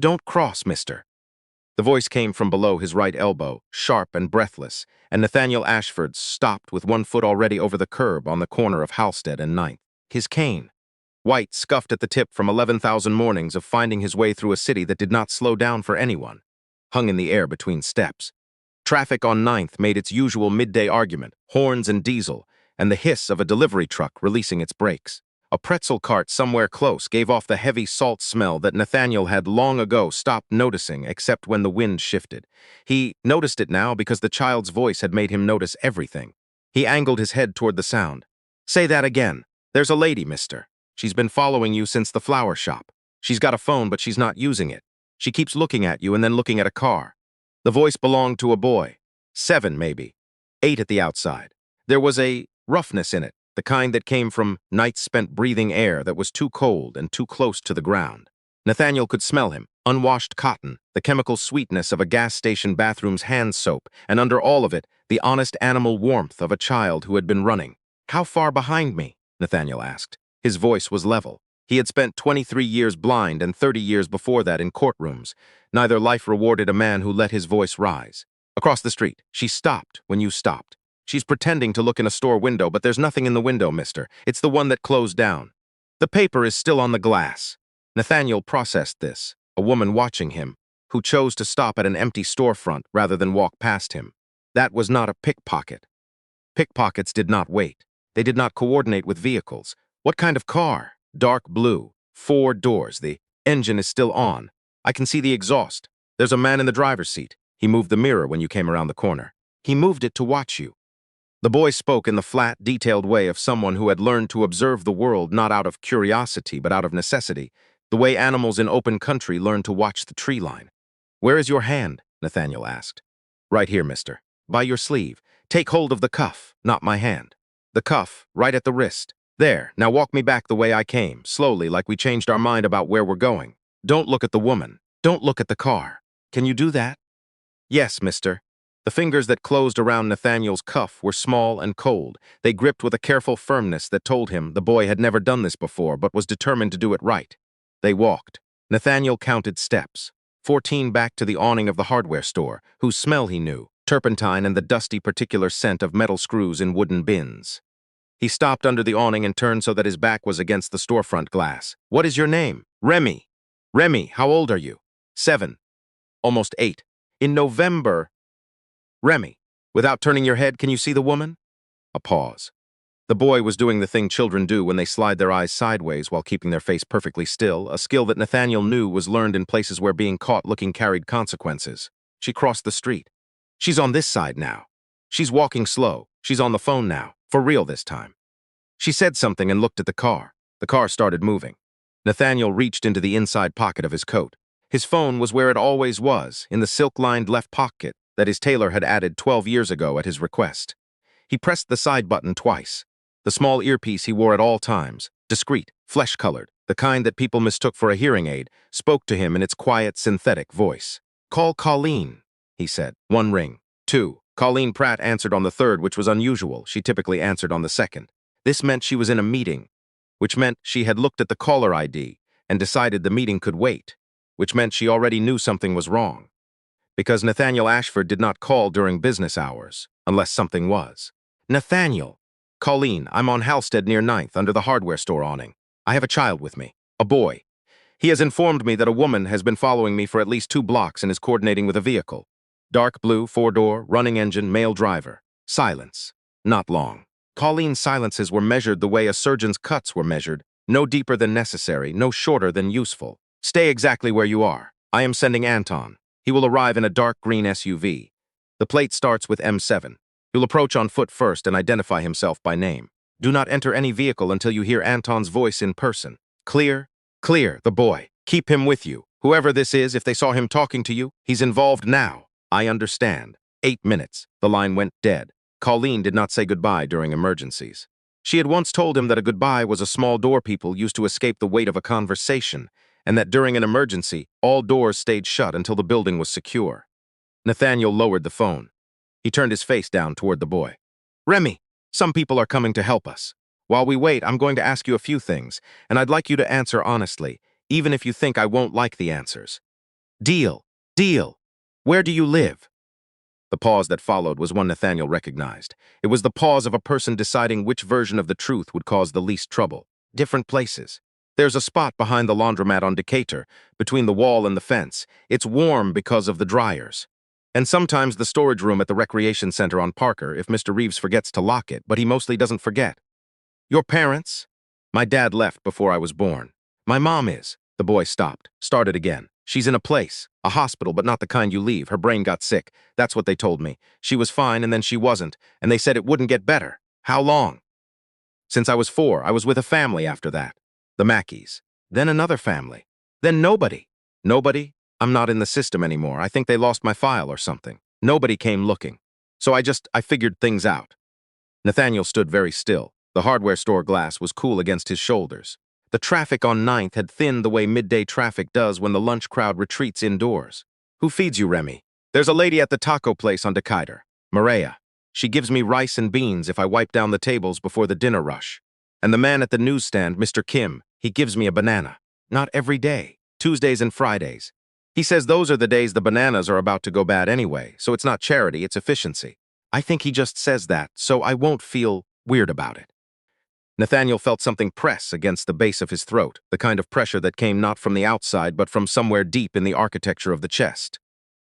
Don't cross, mister. The voice came from below his right elbow, sharp and breathless, and Nathaniel Ashford stopped with one foot already over the curb on the corner of Halsted and Ninth. His cane, white, scuffed at the tip from 11,000 mornings of finding his way through a city that did not slow down for anyone, hung in the air between steps. Traffic on Ninth made its usual midday argument, horns and diesel, and the hiss of a delivery truck releasing its brakes. A pretzel cart somewhere close gave off the heavy salt smell that Nathaniel had long ago stopped noticing except when the wind shifted. He noticed it now because the child's voice had made him notice everything. He angled his head toward the sound. Say that again. There's a lady, mister. She's been following you since the flower shop. She's got a phone, but she's not using it. She keeps looking at you and then looking at a car. The voice belonged to a boy. 7, maybe. 8 at the outside. There was a roughness in it, the kind that came from nights spent breathing air that was too cold and too close to the ground. Nathaniel could smell him, unwashed cotton, the chemical sweetness of a gas station bathroom's hand soap, and under all of it, the honest animal warmth of a child who had been running. How far behind me? Nathaniel asked. His voice was level. He had spent 23 years blind and 30 years before that in courtrooms. Neither life rewarded a man who let his voice rise. Across the street, she stopped when you stopped. She's pretending to look in a store window, but there's nothing in the window, mister. It's the one that closed down. The paper is still on the glass. Nathaniel processed this, a woman watching him, who chose to stop at an empty storefront rather than walk past him. That was not a pickpocket. Pickpockets did not wait. They did not coordinate with vehicles. What kind of car? Dark blue. 4 doors. The engine is still on. I can see the exhaust. There's a man in the driver's seat. He moved the mirror when you came around the corner. He moved it to watch you. The boy spoke in the flat, detailed way of someone who had learned to observe the world not out of curiosity but out of necessity, the way animals in open country learn to watch the tree line. Where is your hand? Nathaniel asked. Right here, mister. By your sleeve. Take hold of the cuff, not my hand. The cuff, right at the wrist. There, now walk me back the way I came, slowly, like we changed our mind about where we're going. Don't look at the woman. Don't look at the car. Can you do that? Yes, mister. The fingers that closed around Nathaniel's cuff were small and cold. They gripped with a careful firmness that told him the boy had never done this before but was determined to do it right. They walked. Nathaniel counted steps. 14 back to the awning of the hardware store, whose smell he knew, turpentine and the dusty particular scent of metal screws in wooden bins. He stopped under the awning and turned so that his back was against the storefront glass. What is your name? Remy. Remy, how old are you? 7. Almost 8. In November... Remy, without turning your head, can you see the woman? A pause. The boy was doing the thing children do when they slide their eyes sideways while keeping their face perfectly still, a skill that Nathaniel knew was learned in places where being caught looking carried consequences. She crossed the street. She's on this side now. She's walking slow. She's on the phone now, for real this time. She said something and looked at the car. The car started moving. Nathaniel reached into the inside pocket of his coat. His phone was where it always was, in the silk-lined left pocket that his tailor had added 12 years ago at his request. He pressed the side button twice. The small earpiece he wore at all times, discreet, flesh-colored, the kind that people mistook for a hearing aid, spoke to him in its quiet, synthetic voice. Call Colleen, he said. 1 ring. 2. Colleen Pratt answered on the 3rd, which was unusual. She typically answered on the 2nd. This meant she was in a meeting, which meant she had looked at the caller ID and decided the meeting could wait, which meant she already knew something was wrong. Because Nathaniel Ashford did not call during business hours, unless something was. Nathaniel. Colleen, I'm on Halsted near 9th, under the hardware store awning. I have a child with me, a boy. He has informed me that a woman has been following me for at least 2 blocks and is coordinating with a vehicle. Dark blue, 4-door, running engine, male driver. Silence. Not long. Colleen's silences were measured the way a surgeon's cuts were measured, no deeper than necessary, no shorter than useful. Stay exactly where you are. I am sending Anton. He will arrive in a dark green SUV. The plate starts with M7. He'll approach on foot first and identify himself by name. Do not enter any vehicle until you hear Anton's voice in person. Clear? Clear, the boy. Keep him with you. Whoever this is, if they saw him talking to you, he's involved now. I understand. 8 minutes. The line went dead. Colleen did not say goodbye during emergencies. She had once told him that a goodbye was a small door people used to escape the weight of a conversation, and that during an emergency, all doors stayed shut until the building was secure. Nathaniel lowered the phone. He turned his face down toward the boy. Remy, some people are coming to help us. While we wait, I'm going to ask you a few things, and I'd like you to answer honestly, even if you think I won't like the answers. Deal. Deal. Where do you live? The pause that followed was one Nathaniel recognized. It was the pause of a person deciding which version of the truth would cause the least trouble. Different places. There's a spot behind the laundromat on Decatur, between the wall and the fence. It's warm because of the dryers. And sometimes the storage room at the recreation center on Parker if Mr. Reeves forgets to lock it, but he mostly doesn't forget. Your parents? My dad left before I was born. My mom is. The boy stopped, started again. She's in a place, a hospital, but not the kind you leave. Her brain got sick. That's what they told me. She was fine and then she wasn't, and they said it wouldn't get better. How long? Since I was 4, I was with a family after that. The Mackeys. Then another family. Then nobody. Nobody? I'm not in the system anymore. I think they lost my file or something. Nobody came looking. So I figured things out. Nathaniel stood very still. The hardware store glass was cool against his shoulders. The traffic on 9th had thinned the way midday traffic does when the lunch crowd retreats indoors. Who feeds you, Remy? There's a lady at the taco place on Decatur. Maria. She gives me rice and beans if I wipe down the tables before the dinner rush. And the man at the newsstand, Mr. Kim, he gives me a banana. Not every day. Tuesdays and Fridays. He says those are the days the bananas are about to go bad anyway, so it's not charity, it's efficiency. I think he just says that, so I won't feel weird about it. Nathaniel felt something press against the base of his throat, the kind of pressure that came not from the outside but from somewhere deep in the architecture of the chest,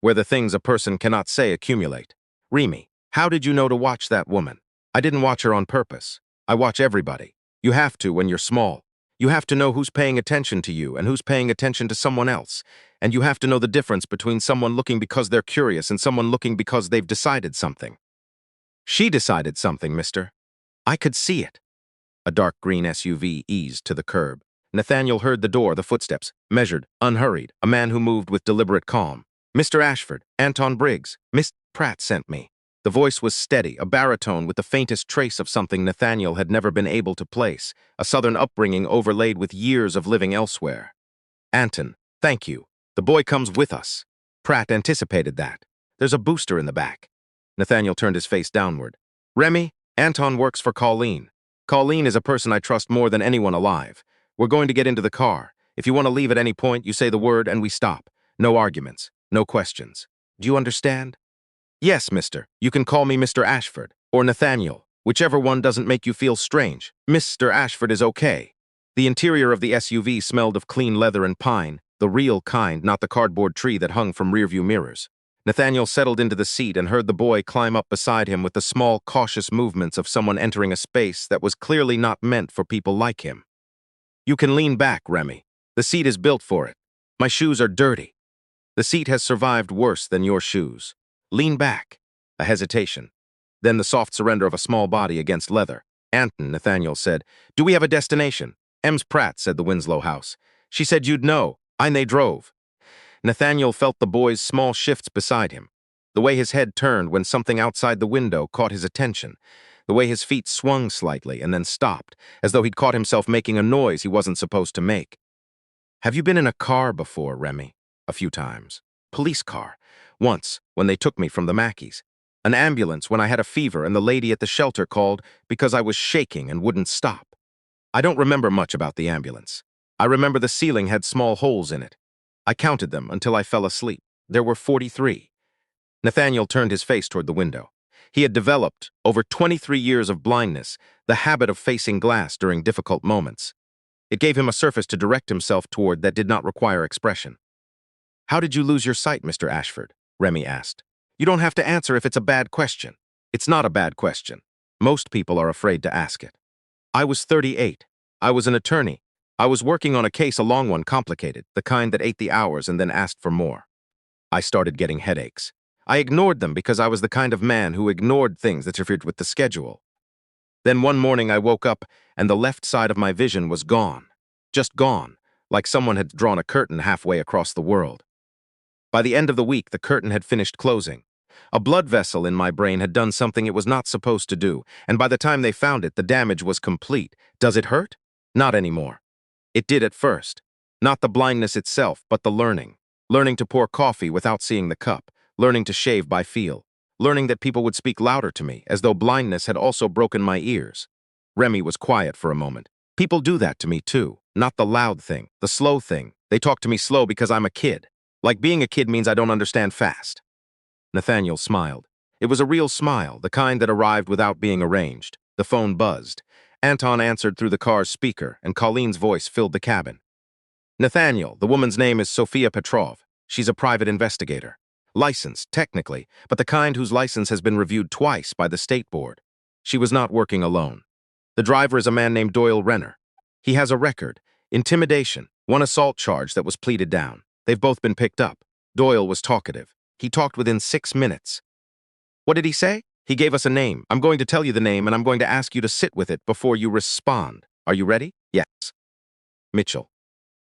where the things a person cannot say accumulate. Remy, how did you know to watch that woman? I didn't watch her on purpose. I watch everybody. You have to when you're small. You have to know who's paying attention to you and who's paying attention to someone else. And you have to know the difference between someone looking because they're curious and someone looking because they've decided something. She decided something, mister. I could see it. A dark green SUV eased to the curb. Nathaniel heard the door, the footsteps, measured, unhurried, a man who moved with deliberate calm. Mr. Ashford, Anton Briggs, Miss Pratt sent me. The voice was steady, a baritone with the faintest trace of something Nathaniel had never been able to place, a southern upbringing overlaid with years of living elsewhere. Anton, thank you. The boy comes with us. Pratt anticipated that. There's a booster in the back. Nathaniel turned his face downward. Remy, Anton works for Colleen. Colleen is a person I trust more than anyone alive. We're going to get into the car. If you want to leave at any point, you say the word and we stop. No arguments. No questions. Do you understand? Yes, mister. You can call me Mr. Ashford, or Nathaniel. Whichever one doesn't make you feel strange. Mr. Ashford is okay. The interior of the SUV smelled of clean leather and pine, the real kind, not the cardboard tree that hung from rearview mirrors. Nathaniel settled into the seat and heard the boy climb up beside him with the small, cautious movements of someone entering a space that was clearly not meant for people like him. You can lean back, Remy. The seat is built for it. My shoes are dirty. The seat has survived worse than your shoes. Lean back. A hesitation. Then the soft surrender of a small body against leather. Anton, Nathaniel said. Do we have a destination? Ems Pratt, said the Winslow house. She said you'd know. And they drove. Nathaniel felt the boy's small shifts beside him, the way his head turned when something outside the window caught his attention, the way his feet swung slightly and then stopped, as though he'd caught himself making a noise he wasn't supposed to make. Have you been in a car before, Remy? A few times. Police car. Once, when they took me from the Mackeys. An ambulance when I had a fever and the lady at the shelter called because I was shaking and wouldn't stop. I don't remember much about the ambulance. I remember the ceiling had small holes in it. I counted them until I fell asleep. There were 43. Nathaniel turned his face toward the window. He had developed, over 23 years of blindness, the habit of facing glass during difficult moments. It gave him a surface to direct himself toward that did not require expression. How did you lose your sight, Mr. Ashford? Remy asked. You don't have to answer if it's a bad question. It's not a bad question. Most people are afraid to ask it. I was 38. I was an attorney. I was working on a case, a long one, complicated, the kind that ate the hours and then asked for more. I started getting headaches. I ignored them because I was the kind of man who ignored things that interfered with the schedule. Then one morning I woke up and the left side of my vision was gone. Just gone, like someone had drawn a curtain halfway across the world. By the end of the week, the curtain had finished closing. A blood vessel in my brain had done something it was not supposed to do, and by the time they found it, the damage was complete. Does it hurt? Not anymore. It did at first. Not the blindness itself, but the learning. Learning to pour coffee without seeing the cup. Learning to shave by feel. Learning that people would speak louder to me, as though blindness had also broken my ears. Remy was quiet for a moment. People do that to me too. Not the loud thing, the slow thing. They talk to me slow because I'm a kid. Like being a kid means I don't understand fast. Nathaniel smiled. It was a real smile, the kind that arrived without being arranged. The phone buzzed. Anton answered through the car's speaker, and Colleen's voice filled the cabin. Nathaniel, the woman's name is Sophia Petrov. She's a private investigator. Licensed, technically, but the kind whose license has been reviewed twice by the state board. She was not working alone. The driver is a man named Doyle Renner. He has a record: intimidation, one assault charge that was pleaded down. They've both been picked up. Doyle was talkative. He talked within 6 minutes. What did he say? He gave us a name. I'm going to tell you the name, and I'm going to ask you to sit with it before you respond. Are you ready? Yes. Mitchell.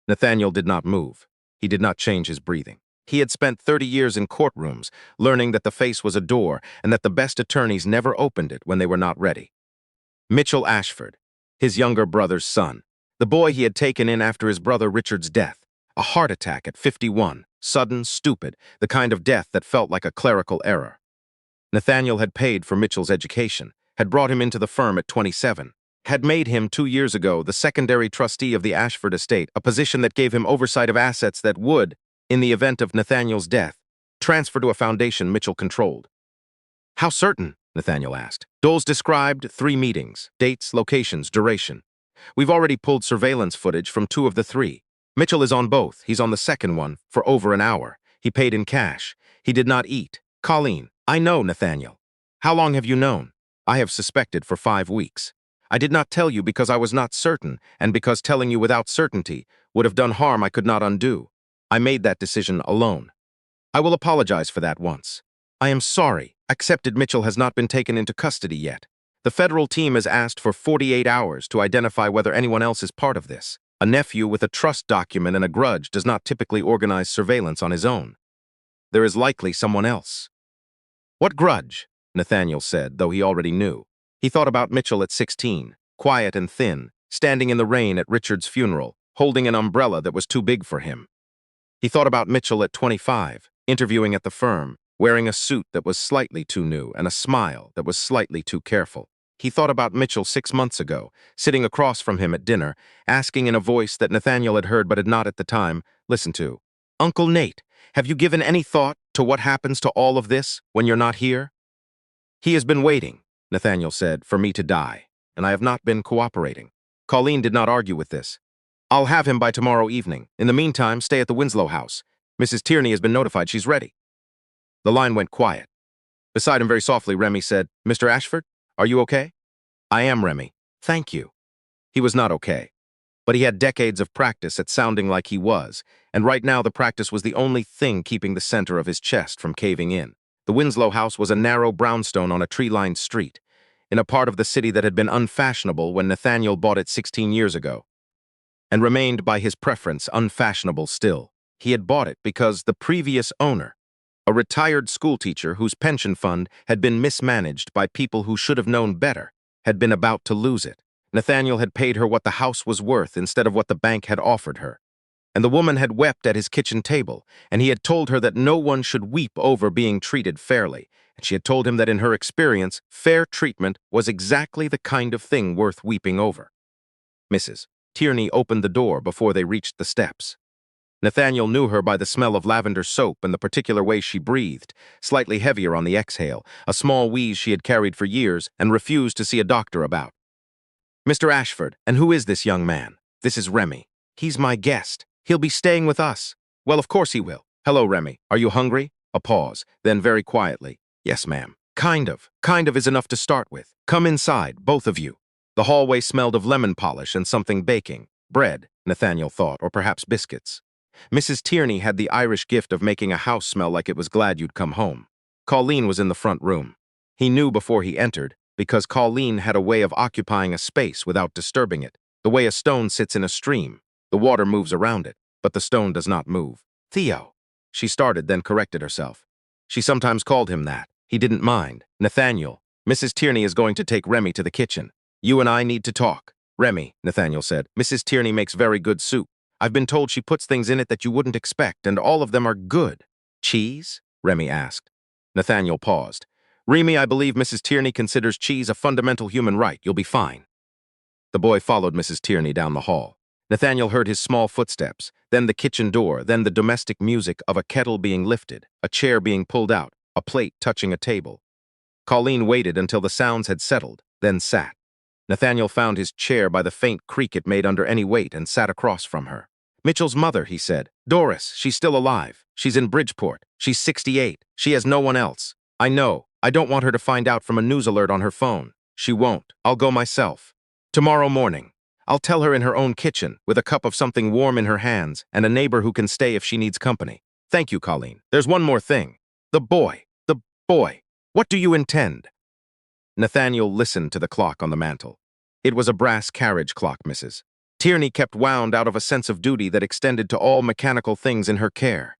Nathaniel did not move. He did not change his breathing. He had spent 30 years in courtrooms, learning that the face was a door and that the best attorneys never opened it when they were not ready. Mitchell Ashford, his younger brother's son, the boy he had taken in after his brother Richard's death. A heart attack at 51, sudden, stupid, the kind of death that felt like a clerical error. Nathaniel had paid for Mitchell's education, had brought him into the firm at 27, had made him 2 years ago the secondary trustee of the Ashford estate, a position that gave him oversight of assets that would, in the event of Nathaniel's death, transfer to a foundation Mitchell controlled. How certain? Nathaniel asked. Doles described 3 meetings, dates, locations, duration. We've already pulled surveillance footage from 2 of the 3. Mitchell is on both. He's on the second one for over an hour. He paid in cash. He did not eat. Colleen. I know, Nathaniel. How long have you known? I have suspected for 5 weeks. I did not tell you because I was not certain, and because telling you without certainty would have done harm I could not undo. I made that decision alone. I will apologize for that once. I am sorry. Accepted Mitchell has not been taken into custody yet. The federal team has asked for 48 hours to identify whether anyone else is part of this. A nephew with a trust document and a grudge does not typically organize surveillance on his own. There is likely someone else. What grudge? Nathaniel said, though he already knew. He thought about Mitchell at 16, quiet and thin, standing in the rain at Richard's funeral, holding an umbrella that was too big for him. He thought about Mitchell at 25, interviewing at the firm, wearing a suit that was slightly too new and a smile that was slightly too careful. He thought about Mitchell 6 months ago, sitting across from him at dinner, asking in a voice that Nathaniel had heard but had not at the time listened to. Uncle Nate, have you given any thought to what happens to all of this when you're not here? He has been waiting, Nathaniel said, for me to die, and I have not been cooperating. Colleen did not argue with this. I'll have him by tomorrow evening. In the meantime, stay at the Winslow house. Mrs. Tierney has been notified she's ready. The line went quiet. Beside him very softly, Remy said, Mr. Ashford, are you okay? I am, Remy. Thank you. He was not okay. But he had decades of practice at sounding like he was, and right now the practice was the only thing keeping the center of his chest from caving in. The Winslow house was a narrow brownstone on a tree-lined street, in a part of the city that had been unfashionable when Nathaniel bought it 16 years ago, and remained by his preference unfashionable still. He had bought it because the previous owner, a retired schoolteacher whose pension fund had been mismanaged by people who should have known better, had been about to lose it. Nathaniel had paid her what the house was worth instead of what the bank had offered her. And the woman had wept at his kitchen table, and he had told her that no one should weep over being treated fairly, and she had told him that in her experience, fair treatment was exactly the kind of thing worth weeping over. Mrs. Tierney opened the door before they reached the steps. Nathaniel knew her by the smell of lavender soap and the particular way she breathed, slightly heavier on the exhale, a small wheeze she had carried for years and refused to see a doctor about. Mr. Ashford, and who is this young man? This is Remy. He's my guest. He'll be staying with us. Well, of course he will. Hello, Remy. Are you hungry? A pause, then very quietly. Yes, ma'am. Kind of. Kind of is enough to start with. Come inside, both of you. The hallway smelled of lemon polish and something baking. Bread, Nathaniel thought, or perhaps biscuits. Mrs. Tierney had the Irish gift of making a house smell like it was glad you'd come home. Colleen was in the front room. He knew before he entered, because Colleen had a way of occupying a space without disturbing it, the way a stone sits in a stream. The water moves around it, but the stone does not move. Theo. She started, then corrected herself. She sometimes called him that. He didn't mind. Nathaniel. Mrs. Tierney is going to take Remy to the kitchen. You and I need to talk. Remy, Nathaniel said, Mrs. Tierney makes very good soup. I've been told she puts things in it that you wouldn't expect, and all of them are good. Cheese? Remy asked. Nathaniel paused. Remy, I believe Mrs. Tierney considers cheese a fundamental human right. You'll be fine. The boy followed Mrs. Tierney down the hall. Nathaniel heard his small footsteps, then the kitchen door, then the domestic music of a kettle being lifted, a chair being pulled out, a plate touching a table. Colleen waited until the sounds had settled, then sat. Nathaniel found his chair by the faint creak it made under any weight and sat across from her. Mitchell's mother, he said. Doris, she's still alive. She's in Bridgeport. She's 68. She has no one else. I know. I don't want her to find out from a news alert on her phone. She won't. I'll go myself. Tomorrow morning. I'll tell her in her own kitchen, with a cup of something warm in her hands and a neighbor who can stay if she needs company. Thank you, Colleen. There's one more thing. The boy. The boy. What do you intend? Nathaniel listened to the clock on the mantel. It was a brass carriage clock, Mrs. Tierney kept wound out of a sense of duty that extended to all mechanical things in her care.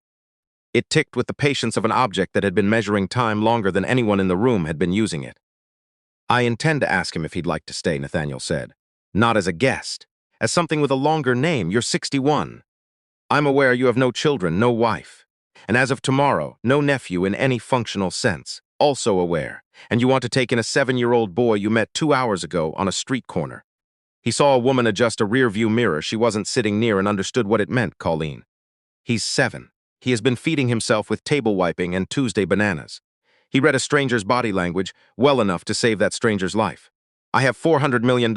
It ticked with the patience of an object that had been measuring time longer than anyone in the room had been using it. I intend to ask him if he'd like to stay, Nathaniel said. Not as a guest. As something with a longer name. You're 61. I'm aware you have no children, no wife. And as of tomorrow, no nephew in any functional sense. Also aware. And you want to take in a 7-year-old boy you met 2 hours ago on a street corner. He saw a woman adjust a rear-view mirror she wasn't sitting near and understood what it meant, Colleen. He's 7. He has been feeding himself with table wiping and Tuesday bananas. He read a stranger's body language well enough to save that stranger's life. I have $400 million,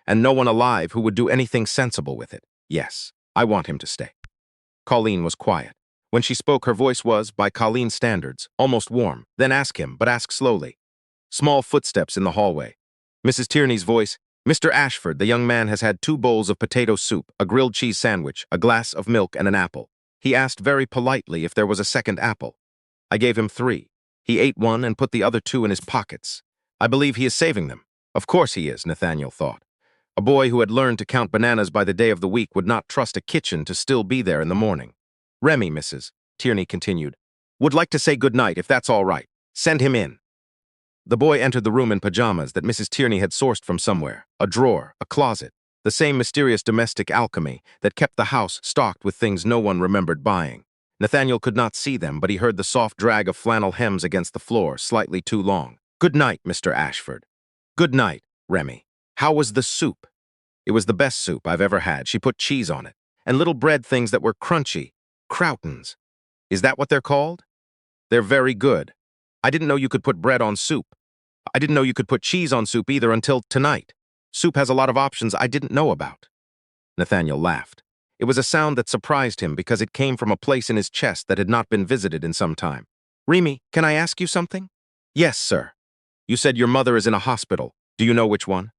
and no one alive who would do anything sensible with it. Yes, I want him to stay. Colleen was quiet. When she spoke, her voice was, by Colleen's standards, almost warm. Then ask him, but ask slowly. Small footsteps in the hallway. Mrs. Tierney's voice, Mr. Ashford, the young man has had 2 bowls of potato soup, a grilled cheese sandwich, a glass of milk, and an apple. He asked very politely if there was a second apple. I gave him 3. He ate 1 and put the other 2 in his pockets. I believe he is saving them. Of course he is, Nathaniel thought. A boy who had learned to count bananas by the day of the week would not trust a kitchen to still be there in the morning. Remy, Mrs. Tierney continued, would like to say good night if that's all right. Send him in. The boy entered the room in pajamas that Mrs. Tierney had sourced from somewhere, a drawer, a closet, the same mysterious domestic alchemy that kept the house stocked with things no one remembered buying. Nathaniel could not see them, but he heard the soft drag of flannel hems against the floor, slightly too long. Good night, Mr. Ashford. Good night, Remy. How was the soup? It was the best soup I've ever had. She put cheese on it, and little bread things that were crunchy. Croutons. Is that what they're called? They're very good. I didn't know you could put bread on soup. I didn't know you could put cheese on soup either until tonight. Soup has a lot of options I didn't know about. Nathaniel laughed. It was a sound that surprised him because it came from a place in his chest that had not been visited in some time. Remy, can I ask you something? Yes, sir. You said your mother is in a hospital. Do you know which one?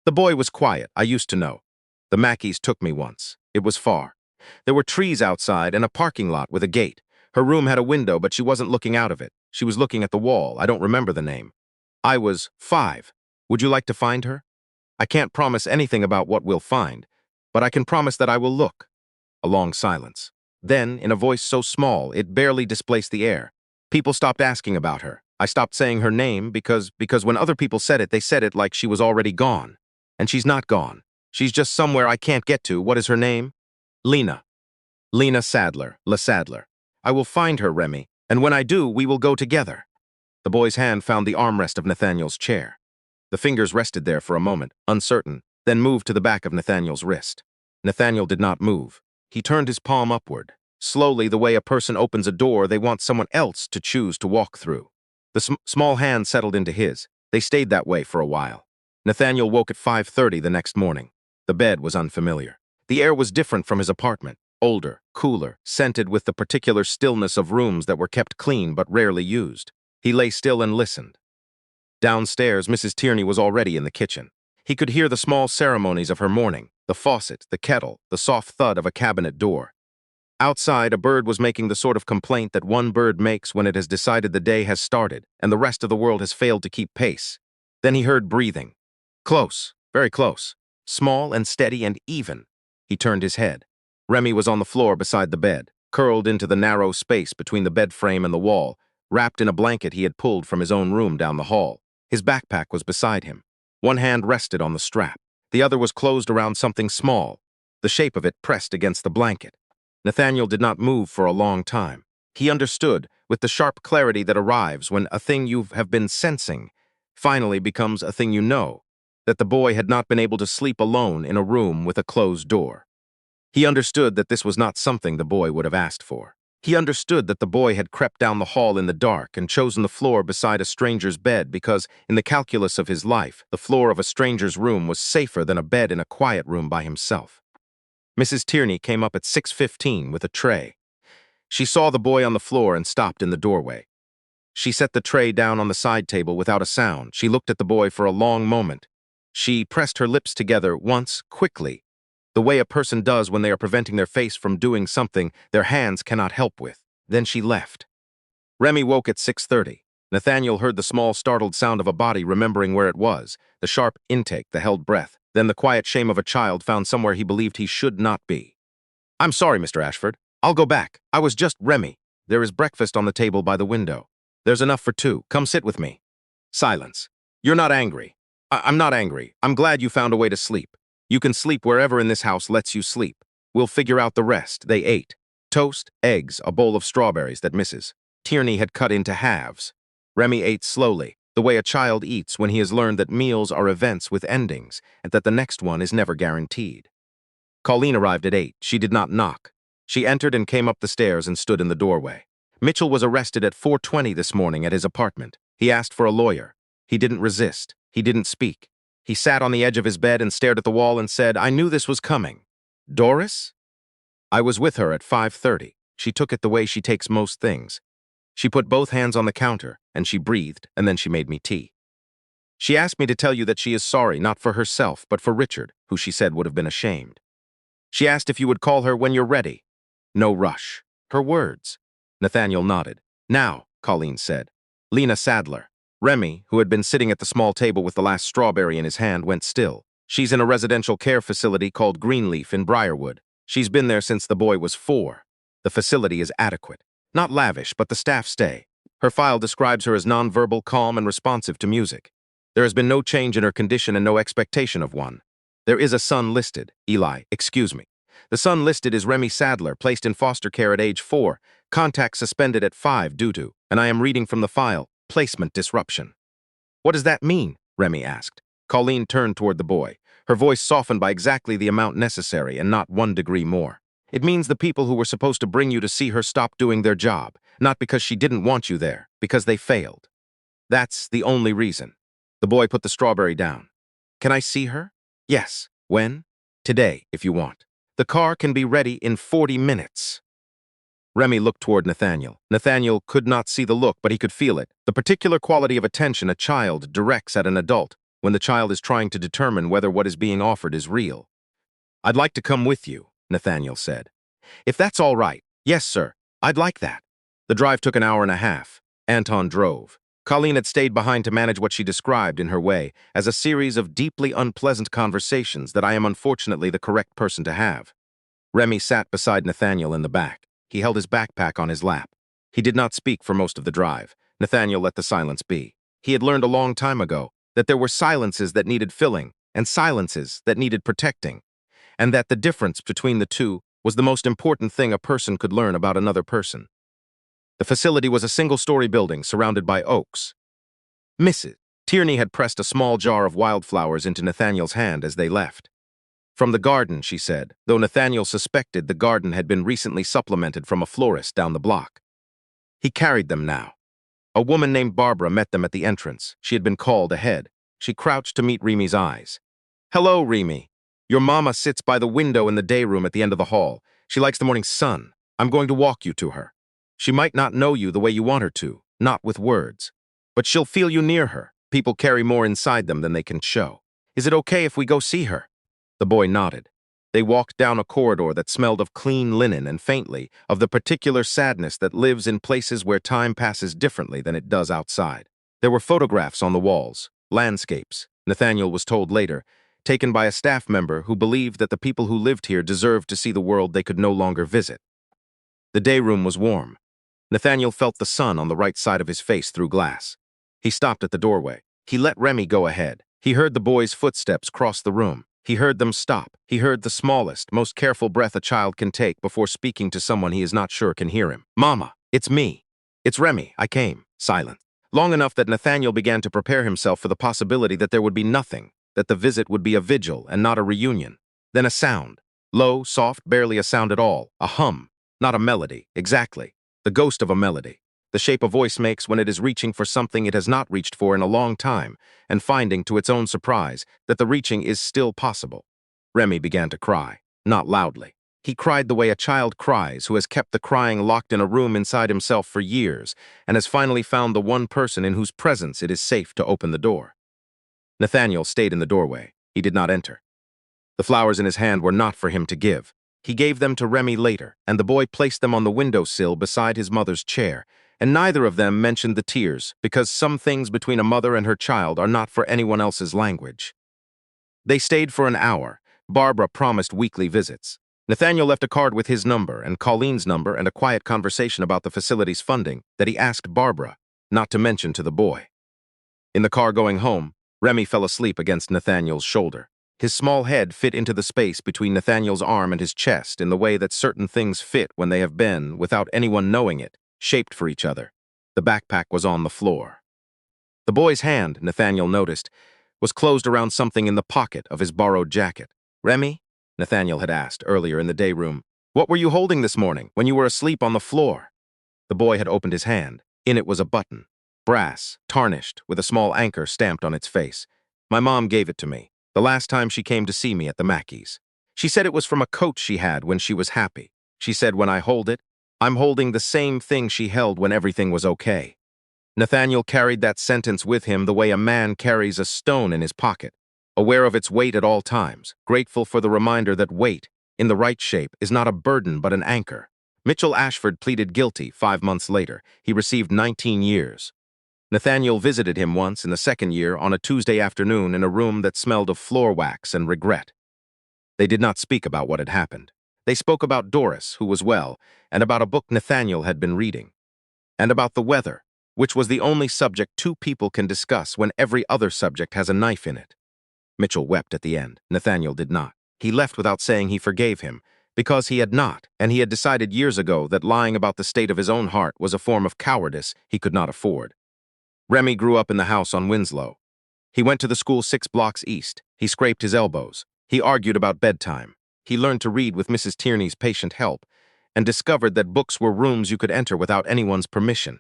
The boy was quiet. I used to know. The Mackeys took me once. It was far. There were trees outside and a parking lot with a gate. Her room had a window, but she wasn't looking out of it. She was looking at the wall. I don't remember the name. I was 5. Would you like to find her? I can't promise anything about what we'll find, but I can promise that I will look. A long silence. Then, in a voice so small, it barely displaced the air. People stopped asking about her. I stopped saying her name because when other people said it, they said it like she was already gone. And she's not gone. She's just somewhere I can't get to. What is her name? Lena. Lena Sadler, La Sadler. I will find her, Remy, and when I do, we will go together. The boy's hand found the armrest of Nathaniel's chair. The fingers rested there for a moment, uncertain, then moved to the back of Nathaniel's wrist. Nathaniel did not move. He turned his palm upward. Slowly, the way a person opens a door they want someone else to choose to walk through. The small hand settled into his. They stayed that way for a while. Nathaniel woke at 5:30 the next morning. The bed was unfamiliar. The air was different from his apartment, older, cooler, scented with the particular stillness of rooms that were kept clean but rarely used. He lay still and listened. Downstairs, Mrs. Tierney was already in the kitchen. He could hear the small ceremonies of her morning, the faucet, the kettle, the soft thud of a cabinet door. Outside, a bird was making the sort of complaint that one bird makes when it has decided the day has started and the rest of the world has failed to keep pace. Then he heard breathing. Close, very close, small and steady and even. He turned his head. Remy was on the floor beside the bed, curled into the narrow space between the bed frame and the wall, wrapped in a blanket he had pulled from his own room down the hall. His backpack was beside him. One hand rested on the strap. The other was closed around something small, the shape of it pressed against the blanket. Nathaniel did not move for a long time. He understood, with the sharp clarity that arrives when a thing you have been sensing finally becomes a thing you know, that the boy had not been able to sleep alone in a room with a closed door. He understood that this was not something the boy would have asked for. He understood that the boy had crept down the hall in the dark and chosen the floor beside a stranger's bed because, in the calculus of his life, the floor of a stranger's room was safer than a bed in a quiet room by himself. Mrs. Tierney came up at 6:15 with a tray. She saw the boy on the floor and stopped in the doorway. She set the tray down on the side table without a sound. She looked at the boy for a long moment. She pressed her lips together once, quickly, the way a person does when they are preventing their face from doing something their hands cannot help with. Then she left. Remy woke at 6:30. Nathaniel heard the small, startled sound of a body remembering where it was, the sharp intake, the held breath, then the quiet shame of a child found somewhere he believed he should not be. "I'm sorry, Mr. Ashford. I'll go back. I was just Remy. There is breakfast on the table by the window. There's enough for two. Come sit with me." Silence. "You're not angry." I'm not angry. I'm glad you found a way to sleep. You can sleep wherever in this house lets you sleep. We'll figure out the rest." They ate. Toast, eggs, a bowl of strawberries that Mrs. Tierney had cut into halves. Remy ate slowly, the way a child eats when he has learned that meals are events with endings and that the next one is never guaranteed. Colleen arrived at 8. She did not knock. She entered and came up the stairs and stood in the doorway. Mitchell was arrested at 4:20 this morning at his apartment. He asked for a lawyer. He didn't resist. He didn't speak. He sat on the edge of his bed and stared at the wall and said, "I knew this was coming." "Doris?" "I was with her at 5:30. She took it the way she takes most things. She put both hands on the counter, and she breathed, and then she made me tea. She asked me to tell you that she is sorry, not for herself, but for Richard, who she said would have been ashamed. She asked if you would call her when you're ready. No rush." Her words. Nathaniel nodded. "Now," Colleen said. Lena Sadler. Remy, who had been sitting at the small table with the last strawberry in his hand, went still. "She's in a residential care facility called Greenleaf in Briarwood. She's been there since the boy was 4. The facility is adequate. Not lavish, but the staff stay. Her file describes her as nonverbal, calm, and responsive to music. There has been no change in her condition and no expectation of one. There is a son listed. Eli, excuse me. The son listed is Remy Sadler, placed in foster care at age 4, contact suspended at 5 due to, and I am reading from the file, placement disruption." "What does that mean?" Remy asked. Colleen turned toward the boy, her voice softened by exactly the amount necessary and not 1 degree more. "It means the people who were supposed to bring you to see her stopped doing their job, not because she didn't want you there, because they failed. That's the only reason." The boy put the strawberry down. "Can I see her?" "Yes." "When?" "Today, if you want. The car can be ready in 40 minutes. Remy looked toward Nathaniel. Nathaniel could not see the look, but he could feel it. The particular quality of attention a child directs at an adult when the child is trying to determine whether what is being offered is real. "I'd like to come with you," Nathaniel said. "If that's all right." "Yes, sir. I'd like that." The drive took an hour and a half. Anton drove. Colleen had stayed behind to manage what she described in her way as a series of deeply unpleasant conversations that I am unfortunately the correct person to have. Remy sat beside Nathaniel in the back. He held his backpack on his lap. He did not speak for most of the drive. Nathaniel let the silence be. He had learned a long time ago that there were silences that needed filling and silences that needed protecting, and that the difference between the two was the most important thing a person could learn about another person. The facility was a single-story building surrounded by oaks. Mrs. Tierney had pressed a small jar of wildflowers into Nathaniel's hand as they left. "From the garden," she said, though Nathaniel suspected the garden had been recently supplemented from a florist down the block. He carried them now. A woman named Barbara met them at the entrance. She had been called ahead. She crouched to meet Remy's eyes. "Hello, Remy. Your mama sits by the window in the day room at the end of the hall. She likes the morning sun. I'm going to walk you to her. She might not know you the way you want her to, not with words. But she'll feel you near her. People carry more inside them than they can show. Is it okay if we go see her?" The boy nodded. They walked down a corridor that smelled of clean linen and faintly of the particular sadness that lives in places where time passes differently than it does outside. There were photographs on the walls, landscapes, Nathaniel was told later, taken by a staff member who believed that the people who lived here deserved to see the world they could no longer visit. The day room was warm. Nathaniel felt the sun on the right side of his face through glass. He stopped at the doorway. He let Remy go ahead. He heard the boy's footsteps cross the room. He heard them stop. He heard the smallest, most careful breath a child can take before speaking to someone he is not sure can hear him. "Mama, it's me. It's Remy. I came." Silence. Long enough that Nathaniel began to prepare himself for the possibility that there would be nothing, that the visit would be a vigil and not a reunion. Then a sound. Low, soft, barely a sound at all. A hum, not a melody. Exactly. The ghost of a melody. The shape a voice makes when it is reaching for something it has not reached for in a long time, and finding, to its own surprise, that the reaching is still possible. Remy began to cry, not loudly. He cried the way a child cries who has kept the crying locked in a room inside himself for years and has finally found the one person in whose presence it is safe to open the door. Nathaniel stayed in the doorway. He did not enter. The flowers in his hand were not for him to give. He gave them to Remy later, and the boy placed them on the windowsill beside his mother's chair, and neither of them mentioned the tears, because some things between a mother and her child are not for anyone else's language. They stayed for an hour. Barbara promised weekly visits. Nathaniel left a card with his number and Colleen's number and a quiet conversation about the facility's funding that he asked Barbara not to mention to the boy. In the car going home, Remy fell asleep against Nathaniel's shoulder. His small head fit into the space between Nathaniel's arm and his chest in the way that certain things fit when they have been, without anyone knowing it, shaped for each other. The backpack was on the floor. The boy's hand, Nathaniel noticed, was closed around something in the pocket of his borrowed jacket. "Remy?" Nathaniel had asked earlier in the day room. "What were you holding this morning when you were asleep on the floor?" The boy had opened his hand. In it was a button. Brass, tarnished, with a small anchor stamped on its face. "My mom gave it to me, the last time she came to see me at the Mackeys. She said it was from a coat she had when she was happy. She said when I hold it, I'm holding the same thing she held when everything was okay." Nathaniel carried that sentence with him the way a man carries a stone in his pocket, aware of its weight at all times, grateful for the reminder that weight, in the right shape, is not a burden but an anchor. Mitchell Ashford pleaded guilty 5 months later. He received 19 years. Nathaniel visited him once in the second year on a Tuesday afternoon in a room that smelled of floor wax and regret. They did not speak about what had happened. They spoke about Doris, who was well, and about a book Nathaniel had been reading, and about the weather, which was the only subject two people can discuss when every other subject has a knife in it. Mitchell wept at the end. Nathaniel did not. He left without saying he forgave him, because he had not, and he had decided years ago that lying about the state of his own heart was a form of cowardice he could not afford. Remy grew up in the house on Winslow. He went to the school 6 blocks east. He scraped his elbows. He argued about bedtime. He learned to read with Mrs. Tierney's patient help, and discovered that books were rooms you could enter without anyone's permission.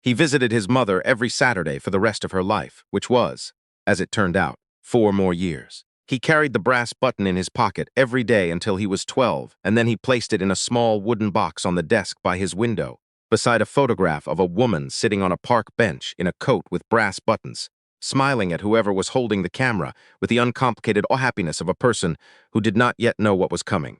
He visited his mother every Saturday for the rest of her life, which was, as it turned out, 4 more years. He carried the brass button in his pocket every day until he was 12, and then he placed it in a small wooden box on the desk by his window, beside a photograph of a woman sitting on a park bench in a coat with brass buttons, smiling at whoever was holding the camera with the uncomplicated happiness of a person who did not yet know what was coming.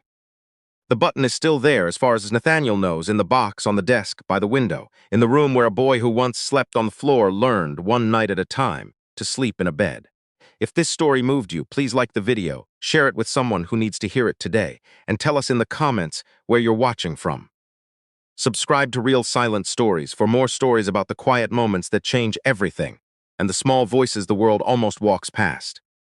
The button is still there, as far as Nathaniel knows, in the box on the desk by the window, in the room where a boy who once slept on the floor learned, one night at a time, to sleep in a bed. If this story moved you, please like the video, share it with someone who needs to hear it today, and tell us in the comments where you're watching from. Subscribe to Real Silent Stories for more stories about the quiet moments that change everything, and the small voices the world almost walks past.